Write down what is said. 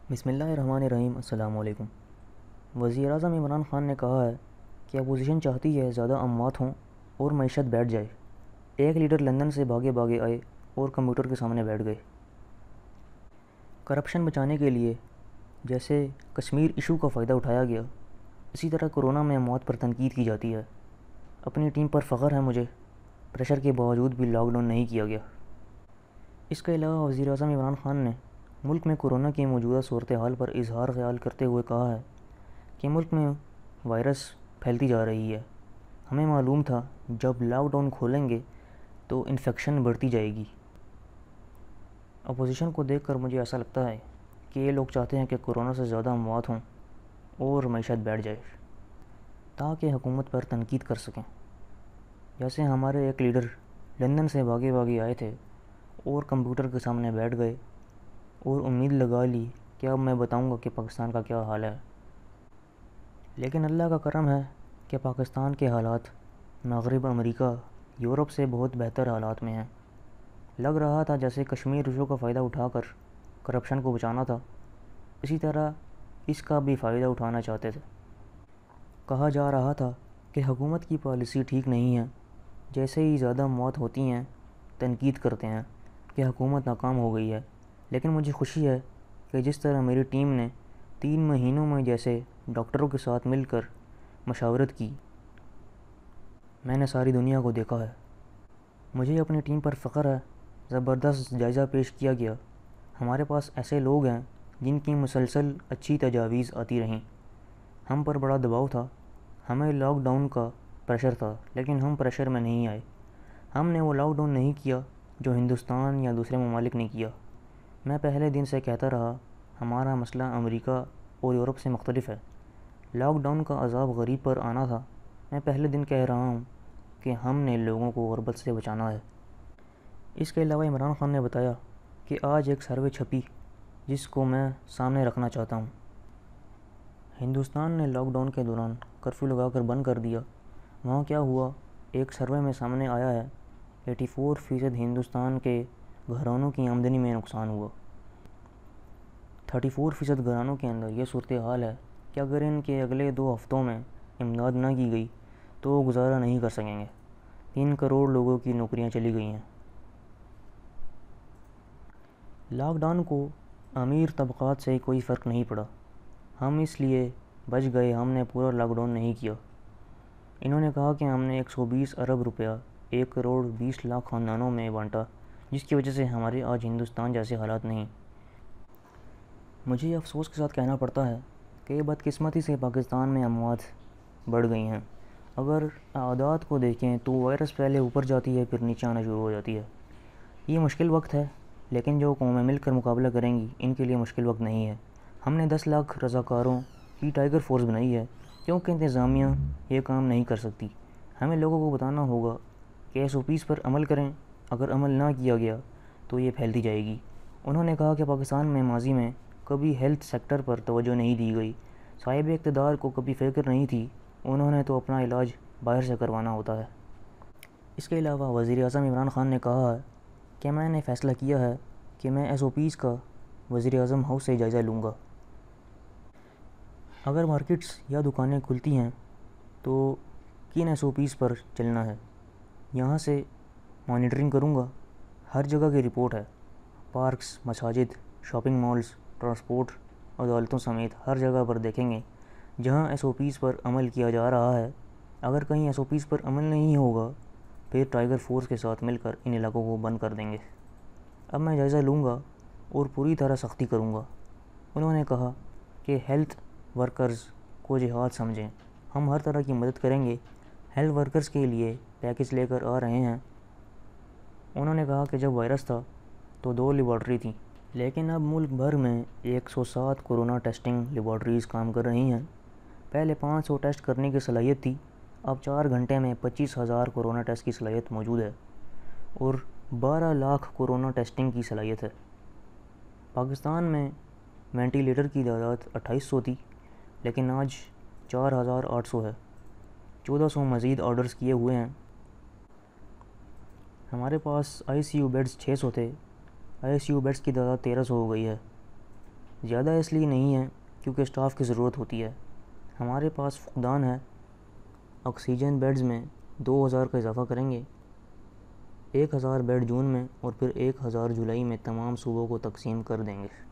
بسم اللہ الرحمن الرحیم۔ السلام علیکم۔ وزیر اعظم عمران خان نے کہا ہے کہ اپوزیشن چاہتی ہے زیادہ اموات ہوں اور معیشت بیٹھ جائے۔ ایک لیڈر لندن سے بھاگے بھاگے آئے اور کمپیوٹر کے سامنے بیٹھ گئے۔ کرپشن بچانے کے لیے جیسے کشمیر ایشو کا فائدہ اٹھایا گیا، اسی طرح کورونا میں اموات پر تنقید کی جاتی ہے۔ اپنی ٹیم پر فخر ہے مجھے، پریشر کے باوجود بھی لاک ڈاؤن نہیں کیا گیا۔ اس کے علاوہ وزیر اعظم عمران خان نے ملک میں کورونا کی موجودہ صورتحال پر اظہار خیال کرتے ہوئے کہا ہے کہ ملک میں وائرس پھیلتی جا رہی ہے۔ ہمیں معلوم تھا جب لاک ڈاؤن کھولیں گے تو انفیکشن بڑھتی جائے گی۔ اپوزیشن کو دیکھ کر مجھے ایسا لگتا ہے کہ یہ لوگ چاہتے ہیں کہ کورونا سے زیادہ اموات ہوں اور معیشت بیٹھ جائے تاکہ حکومت پر تنقید کر سکیں۔ جیسے ہمارے ایک لیڈر لندن سے بھاگے بھاگے آئے تھے اور کمپیوٹر کے سامنے بیٹھ گئے اور امید لگا لی کہ اب میں بتاؤں گا کہ پاکستان کا کیا حال ہے۔ لیکن اللہ کا کرم ہے کہ پاکستان کے حالات مغرب امریکہ، یورپ سے بہت بہتر حالات میں ہیں۔ لگ رہا تھا جیسے کشمیر ایشو کا فائدہ اٹھا کر کرپشن کو بچانا تھا، اسی طرح اس کا بھی فائدہ اٹھانا چاہتے تھے۔ کہا جا رہا تھا کہ حکومت کی پالیسی ٹھیک نہیں ہے، جیسے ہی زیادہ موت ہوتی ہیں تنقید کرتے ہیں کہ حکومت ناکام ہو گئی ہے۔ لیکن مجھے خوشی ہے کہ جس طرح میری ٹیم نے 3 مہینوں میں جیسے ڈاکٹروں کے ساتھ مل کر مشاورت کی، میں نے ساری دنیا کو دیکھا ہے۔ مجھے اپنی ٹیم پر فخر ہے، زبردست جائزہ پیش کیا گیا۔ ہمارے پاس ایسے لوگ ہیں جن کی مسلسل اچھی تجاویز آتی رہیں۔ ہم پر بڑا دباؤ تھا، ہمیں لاک ڈاؤن کا پریشر تھا، لیکن ہم پریشر میں نہیں آئے۔ ہم نے وہ لاک ڈاؤن نہیں کیا جو ہندوستان یا دوسرے ممالک نے کیا۔ میں پہلے دن سے کہتا رہا ہمارا مسئلہ امریکہ اور یورپ سے مختلف ہے۔ لاک ڈاؤن کا عذاب غریب پر آنا تھا۔ میں پہلے دن کہہ رہا ہوں کہ ہم نے لوگوں کو غربت سے بچانا ہے۔ اس کے علاوہ عمران خان نے بتایا کہ آج ایک سروے چھپی جس کو میں سامنے رکھنا چاہتا ہوں۔ ہندوستان نے لاک ڈاؤن کے دوران کرفیو لگا کر بند کر دیا۔ وہاں کیا ہوا؟ ایک سروے میں سامنے آیا ہے 84% ہندوستان کے گھرانوں کی آمدنی میں نقصان ہوا۔ 34% گھرانوں کے اندر یہ صورتحال ہے کہ اگر ان کے اگلے 2 ہفتوں میں امداد نہ کی گئی تو وہ گزارا نہیں کر سکیں گے۔ 3 کروڑ لوگوں کی نوکریاں چلی گئی ہیں۔ لاک ڈاؤن کو امیر طبقات سے کوئی فرق نہیں پڑا۔ ہم اس لیے بچ گئے، ہم نے پورا لاک ڈاؤن نہیں کیا۔ انہوں نے کہا کہ ہم نے 120 ارب روپیہ 1 کروڑ 20 لاکھ خاندانوں میں بانٹا، جس کی وجہ سے ہمارے آج ہندوستان جیسے حالات نہیں۔ مجھے افسوس کے ساتھ کہنا پڑتا ہے کہ بدقسمتی سے پاکستان میں اموات بڑھ گئی ہیں۔ اگر اعداد کو دیکھیں تو وائرس پہلے اوپر جاتی ہے پھر نیچے آنا شروع ہو جاتی ہے۔ یہ مشکل وقت ہے، لیکن جو قومیں مل کر مقابلہ کریں گی ان کے لیے مشکل وقت نہیں ہے۔ ہم نے 10 لاکھ رضاکاروں کی ٹائیگر فورس بنائی ہے کیونکہ انتظامیہ یہ کام نہیں کر سکتی۔ ہمیں لوگوں کو بتانا ہوگا کہ SOPs پر عمل کریں، اگر عمل نہ کیا گیا تو یہ پھیلتی جائے گی۔ انہوں نے کہا کہ پاکستان میں ماضی میں کبھی ہیلتھ سیکٹر پر توجہ نہیں دی گئی، صاحب اقتدار کو کبھی فکر نہیں تھی، انہوں نے تو اپنا علاج باہر سے کروانا ہوتا ہے۔ اس کے علاوہ وزیر اعظم عمران خان نے کہا ہے کہ میں نے فیصلہ کیا ہے کہ میں SOPs کا وزیر اعظم ہاؤس سے جائزہ لوں گا۔ اگر مارکیٹس یا دکانیں کھلتی ہیں تو کن SOPs پر چلنا ہے، یہاں سے مانیٹرنگ کروں گا۔ ہر جگہ کی رپورٹ ہے، پارکس، مساجد، شاپنگ مالز، ٹرانسپورٹ، عدالتوں سمیت ہر جگہ پر دیکھیں گے جہاں SOPs پر عمل کیا جا رہا ہے۔ اگر کہیں SOPs پر عمل نہیں ہوگا پھر ٹائیگر فورس کے ساتھ مل کر ان علاقوں کو بند کر دیں گے۔ اب میں جائزہ لوں گا اور پوری طرح سختی کروں گا۔ انہوں نے کہا کہ ہیلتھ ورکرز کو جہاد سمجھیں، ہم ہر طرح کی مدد کریں گے، ہیلتھ ورکرز کے لیے پیکج لے کر آ رہے ہیں۔ انہوں نے کہا کہ جب وائرس تھا تو 2 لیبارٹری تھیں، لیکن اب ملک بھر میں 107 کورونا ٹیسٹنگ لیبارٹریز کام کر رہی ہیں۔ پہلے 500 ٹیسٹ کرنے کی صلاحیت تھی، اب 4 گھنٹے میں 25,000 کورونا ٹیسٹ کی صلاحیت موجود ہے اور 12 لاکھ کورونا ٹیسٹنگ کی صلاحیت ہے۔ پاکستان میں وینٹی لیٹر کی تعداد 2800 تھی، لیکن آج 4800 ہے۔ 1400 مزید آرڈرز کیے ہوئے ہیں۔ ہمارے پاس ICU بیڈز 600 تھے، ICU بیڈز کی تعداد 1300 ہو گئی ہے۔ زیادہ اس لیے نہیں ہے کیونکہ اسٹاف کی ضرورت ہوتی ہے. ہمارے پاس فقدان ہے. آکسیجن بیڈز میں 2000 کا اضافہ کریں گے. 1000 بیڈ جون میں اور پھر 1000 جولائی میں تمام صوبوں کو تقسیم کر دیں گے.